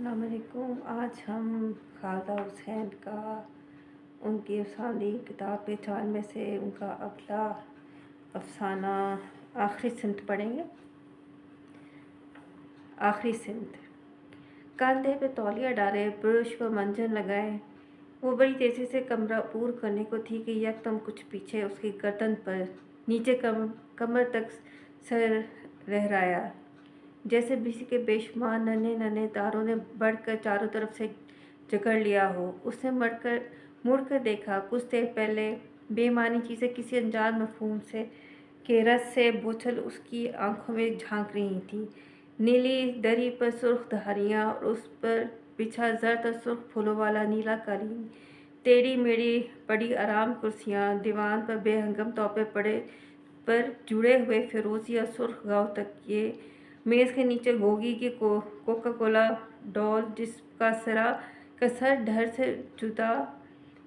अस्सलामुअलैकुम। आज हम खालदा हुसैन का उनकी अफसानी किताब पहचान में से उनका अगला अफसाना आखिरी सिमत पढ़ेंगे। आखिरी सिमत। कंधे पे तौलिया डाले, ब्रश व मंजन लगाए, वो बड़ी तेज़ी से कमरा पूर करने को थी कि यकदम कुछ पीछे उसकी गर्दन पर नीचे कमर तक सर लहराया, जैसे बिजली के बेशुमार नन्हे नन्हे तारों ने बढ़कर चारों तरफ से जकड़ लिया हो। उसने मुड़कर देखा। कुछ देर पहले बेमानी चीज़ें किसी अनजान मफहूम से के रस से बोझल उसकी आंखों में झांक रही थीं। नीली दरी पर सुर्ख धारियाँ और उस पर बिछा जर्द और सुर्ख फूलों वाला नीला कालीन, टेढ़ी मेढ़ी पड़ी आराम कुर्सियाँ, दीवान पर बेहंगम तोपे पड़े पर जुड़े हुए फिरोजी और सुर्ख गाँव तकिए, मेज़ के नीचे गोगी की कोका कोला डॉल जिसका का सर धड़ से जुदा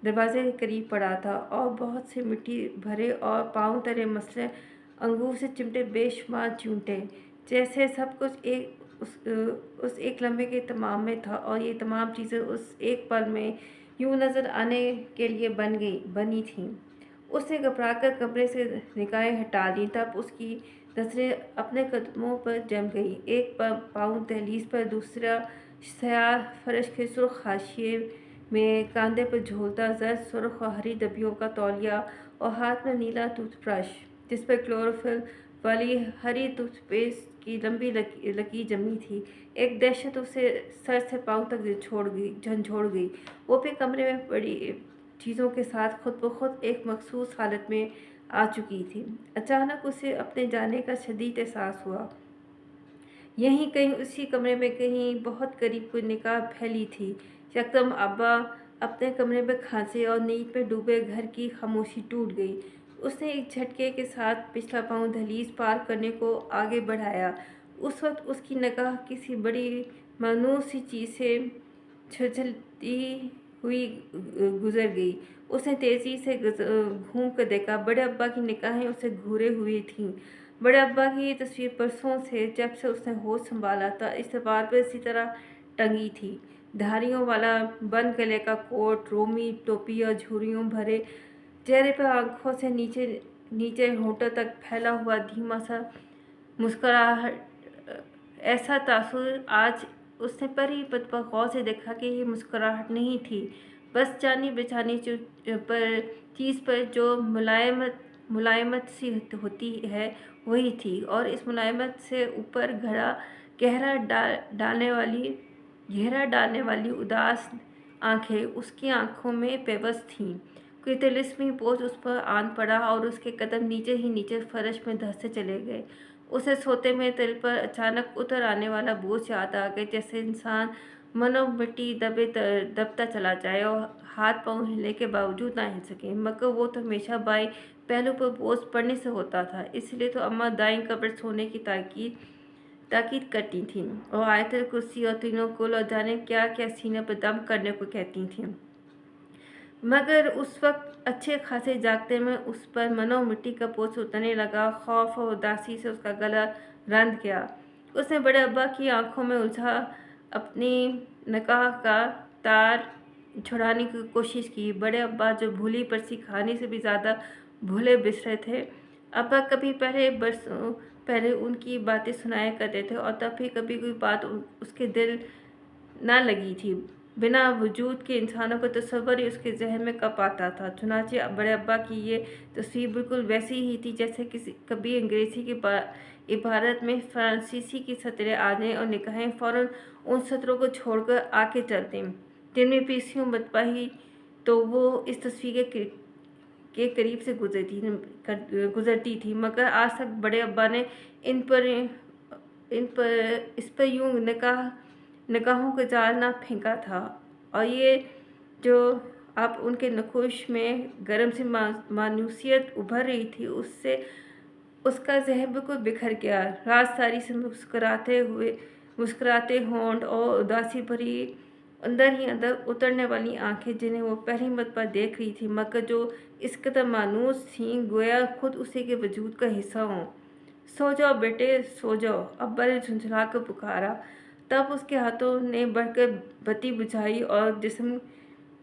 दरवाजे के करीब पड़ा था, और बहुत से मिट्टी भरे और पाँव तले मसले अंगूर से चिमटे बेशुमार चूंटे, जैसे सब कुछ उस एक लम्हे के तमाम में था। और ये तमाम चीज़ें उस एक पल में यूं नज़र आने के लिए बनी थीं। उसने घबराकर कमरे से निगाहें हटा ली। तब उसकी नज़रें अपने कदमों पर जम गई। एक पाँव दहलीज पर, दूसरा स्याह फर्श के सुर्ख हाशिए में, कंधे पर झूलता जर्द सुर्ख और हरी डब्बियों का तौलिया, और हाथ में नीला टूथब्रश जिस पर क्लोरोफिल वाली हरी टूथपेस्ट की लंबी लकीर जमी थी। एक दहशत उसे सर से पाँव तक झंझोड़ गई। वो भी कमरे में पड़ी चीज़ों के साथ खुद ब खुद एक मखसूस हालत में आ चुकी थी। अचानक उसे अपने जाने का शदीद एहसास हुआ। यहीं कहीं, उसी कमरे में कहीं बहुत करीब कोई निगाह फैली थी। यकदम अब्बा अपने कमरे में खांसे और नींद में डूबे घर की खामोशी टूट गई। उसने एक झटके के साथ पिछला पाँव दहलीज पार करने को आगे बढ़ाया। उस वक्त उसकी निगाह किसी बड़ी मानूस सी चीज़ से छलकती हुई गुजर गई। उसने तेज़ी से घूम कर देखा। बड़े अब्बा की निगाहें उसे घूरे हुई थीं। बड़े अब्बा की ये तस्वीर परसों से, जब से उसने होश संभाला था, इस दीवार पर इसी तरह टंगी थी। धारियों वाला बंद गले का कोट, रोमी टोपी और झुर्रियों भरे चेहरे पर आंखों से नीचे नीचे होंठों तक फैला हुआ धीमा सा मुस्कुराहट। ऐसा तासुर आज उसने परी गौर से देखा कि ये मुस्कुराहट नहीं थी, बस जानी बेचानी चीज़ पर जो मुलायमत सी होती है वही थी। और इस मुलायमत से ऊपर गहरा डालने वाली उदास आंखें उसकी आंखों में बेबस थीं। कोई तिलिस्मी बोझ उस पर आन पड़ा और उसके कदम नीचे ही नीचे फर्श में धंसते चले गए। उसे सोते में दिल पर अचानक उतर आने वाला बोझ याद आ गया, जैसे इंसान मनो मिट्टी दबता चला जाए और हाथ पांव हिलने के बावजूद ना हिल सके। मगर वो तो हमेशा बाएं पहलू पर बोझ पड़ने से होता था, इसलिए तो अम्मा दाएं कब्र सोने की ताकीद करती थीं, और आयतल कुर्सी और तीनों कुल और जाने क्या क्या सीने पर दम करने को कहती थीं। मगर उस वक्त अच्छे खासे जागते में उस पर मनो मिट्टी का बोझ उतरने लगा। खौफ और उदासी से उसका गला रंध गया। उसने बड़े अब्बा की आंखों में उलझा अपनी निगाह का तार छुड़ाने की कोशिश की। बड़े अब्बा जो भूली परसी खाने से भी ज़्यादा भूले बिसरे थे। अब्बा कभी बरसों पहले उनकी बातें सुनाया करते थे, और तब भी कभी कोई बात उसके दिल ना लगी थी। बिना वजूद के इंसानों का तस्वर ही उसके जहन में कब आता था। चुनांचे बड़े अब्बा की ये तस्वीर बिल्कुल वैसी ही थी जैसे कभी अंग्रेज़ी की इबारत में फ्रांसीसी की सतरें आ जाएं और निगाहें फ़ौरन उन सतरों को छोड़कर आके चलते। दिन में पीसियों मतवाही तो वो इस तस्वीर के करीब से गुजरती थी, मगर आज तक बड़े अब्बा ने इस पर यूं निगाहों का जाल ना फेंका था। और ये जो अब उनके नखोश में गर्म सी मायूसियत उभर रही थी, उससे उसका जहन बिल्कुल बिखर गया। रात सारी से मुस्कुराते होंठ और उदासी भरी अंदर ही अंदर उतरने वाली आंखें, जिन्हें वो पहली मर्तबा देख रही थी, मगर जो इस कदर मानूस थीं गोया खुद उसी के वजूद का हिस्सा हों। सो जाओ बेटे, सो जाओ, अब्बा ने झुंझला कर पुकारा। तब उसके हाथों ने बढ़कर बत्ती बुझाई और जिस्म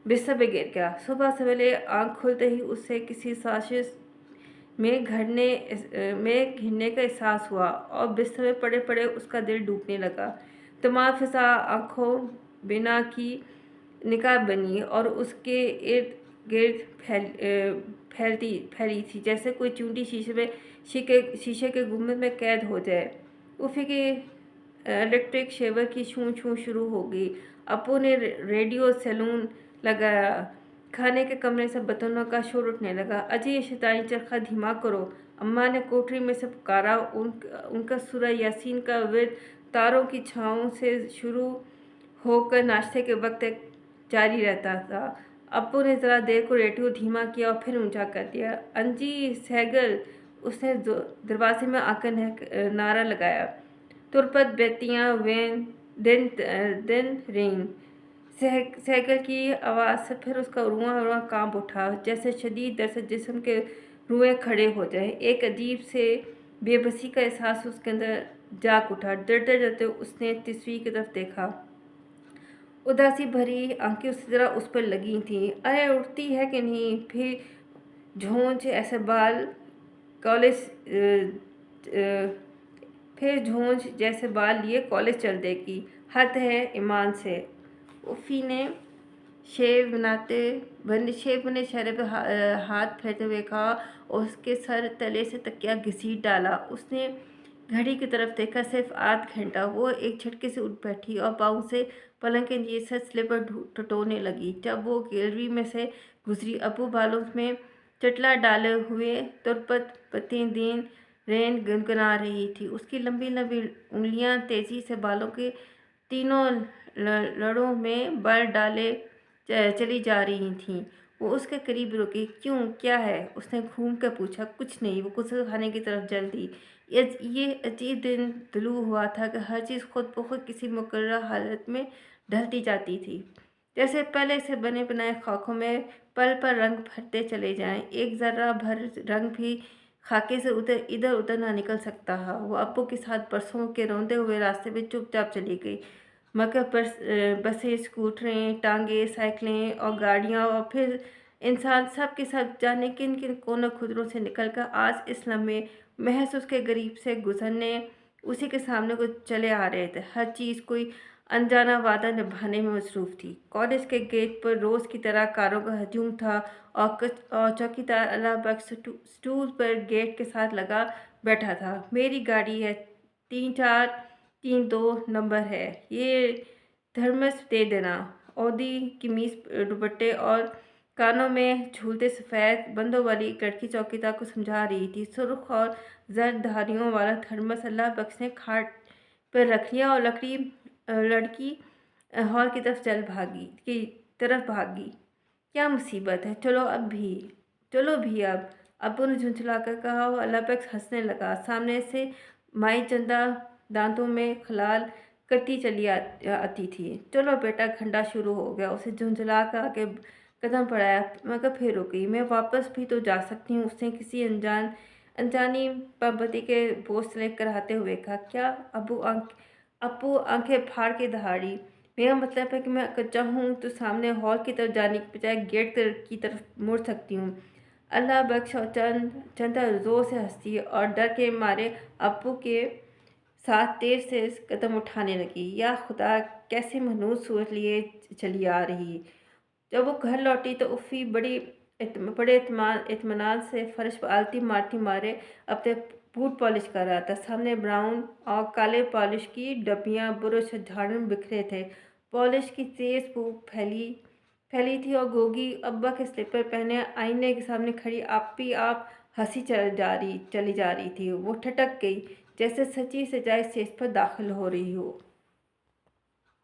बिस्तर पे गिर गया। सुबह सवेरे आँख खुलते ही उसे किसी साजिश में घिरने का एहसास हुआ और बिस्तर में पड़े-पड़े उसका दिल डूबने लगा। तमाम फ़िज़ा आँखों बिना की निकाब बनी और उसके इर्द-गिर्द फैली थी, जैसे कोई चूंटी शीशे के गुंबद में कैद हो जाए। उफ़ी की इलेक्ट्रिक शेवर की छूं-छूं शुरू हो गई। अप्पू ने रेडियो सैलून लगाया। खाने के कमरे से बर्तनों का शोर उठने लगा। अजी ये शैतानी चरखा धीमा करो। अम्मा ने कोठरी में से पुकारा। उनका सूरा यासीन का विर्द तारों की छाँव से शुरू होकर नाश्ते के वक्त तक जारी रहता था। अप्पू ने ज़रा देर को रेडियो धीमा किया और फिर ऊंचा कर दिया। अंजी सहगल, उसने दरवाजे में आकर नारा लगाया। तुरपत बेतियाँ वेन दिन दिन रेन। सहगल की आवाज़ से फिर उसका रुआं कांप उठा, जैसे शदीद दर्द से जिस्म के रुएं खड़े हो जाए। एक अजीब से बेबसी का एहसास उसके अंदर जाग उठा। डरते-डरते उसने तिस्वी की तरफ देखा। उदासी भरी आंखें उसी तरह उस पर लगी थीं। अरे उठती है कि नहीं? कॉलेज फिर झोंझ जैसे बाल लिए कॉलेज चल देगी। हद है ईमान से। उफ़ी ने शेव बने चेहरे पर हाथ फेरते हुए कहा और उसके सर तले से तकिया घसीट डाला। उसने घड़ी की तरफ देखा, सिर्फ 8 घंटा। वो एक झटके से उठ बैठी और पाँव से पलंग के नीचे स्लीपर टटोलने लगी। जब वो गैलरी में से गुजरी, अबू बालों में चटला डाले हुए तुरपत पति दिन रेन गुनगुना रही थी। उसकी लंबी लंबी उंगलियां तेजी से बालों के तीनों लड़ों में बल डाले चली जा रही थीं। वो उसके करीब रुकी। क्यों, क्या है? उसने घूम कर पूछा। कुछ नहीं। वो गुस्ल खाने की तरफ जल दी। ये अजीब दिन तलू हुआ था कि हर चीज़ खुद ब खुद किसी मुकर्रर हालत में ढलती जाती थी, जैसे पहले से बने बनाए खाकों में पल पर रंग भरते चले जाएं। एक ज़र्रा भर रंग भी खाके से इधर उधर ना निकल सकता था। वो अप्पू के साथ बरसों के रोंदे हुए रास्ते में चुपचाप चली गई, मगर बसें, स्कूटरें, टांगे, साइकिलें और गाड़ियाँ और फिर इंसान सब के सब जाने किन किन कोनों खुदरों से निकलकर आज इस लम्हे महज उसके गरीब से गुजरने उसी के सामने को चले आ रहे थे। हर चीज़ कोई अनजाना वादा निभाने में मसरूफ़ थी। कॉलेज के गेट पर रोज़ की तरह कारों का हजूम था और चौकीदार अल्लाह बख्श स्टूल पर गेट के साथ लगा बैठा था। मेरी गाड़ी है, 3432 नंबर है, ये थर्मस दे देना। औदी कमीज, दुपट्टे और कानों में झूलते सफ़ेद बंदों वाली एक लड़की चौकीदार को समझा रही थी। सुर्ख और जर्द धारियों वाला थर्मस अल्लाह बख्श ने खाट पर रख लिया और लड़की हॉल की तरफ भागी। क्या मुसीबत है? चलो भी अब। अब्बू ने झुंझलाकर कहा और अल्लाह बख्श हंसने लगा। सामने से माई चंदा दांतों में खलाल करती चली आती थी। चलो बेटा, घंटा शुरू हो गया। उसे झुंझला कर आगे कदम बढ़ाया, मगर फिर रुक गई। मैं वापस भी तो जा सकती हूँ, उसने किसी अनजानी पाबंदी के बोझ से कराते हुए कहा। क्या? अप्पू आंखें फाड़ के दहाड़ी। मेरा मतलब है कि मैं अगर चाहूँ तो सामने हॉल की तरफ जाने की बजाय गेट की तरफ मुड़ सकती हूँ। अल्लाह बख्श और चंदा जोर से हंसी और डर के मारे अप्पू के साथ तेज से कदम उठाने लगी। या खुदा, कैसे मनहूस सूरत लिए चली आ रही। जब वो घर लौटी तो उफ़ी बड़े इत्मीनान से फर्श पर आलती मारती मारे अपने बूट पॉलिश कर रहा था। सामने ब्राउन और काले पॉलिश की डब्बियाँ, ब्रश और झाड़ू बिखरे थे। पॉलिश की तेज़ बू फैली थी और गोगी अब्बा के स्लीपर पहने आईने के सामने खड़ी आप हंसी चली जा रही थी। वो ठटक गई, जैसे सच्ची सजाए स्टेज पर दाखिल हो रही हो।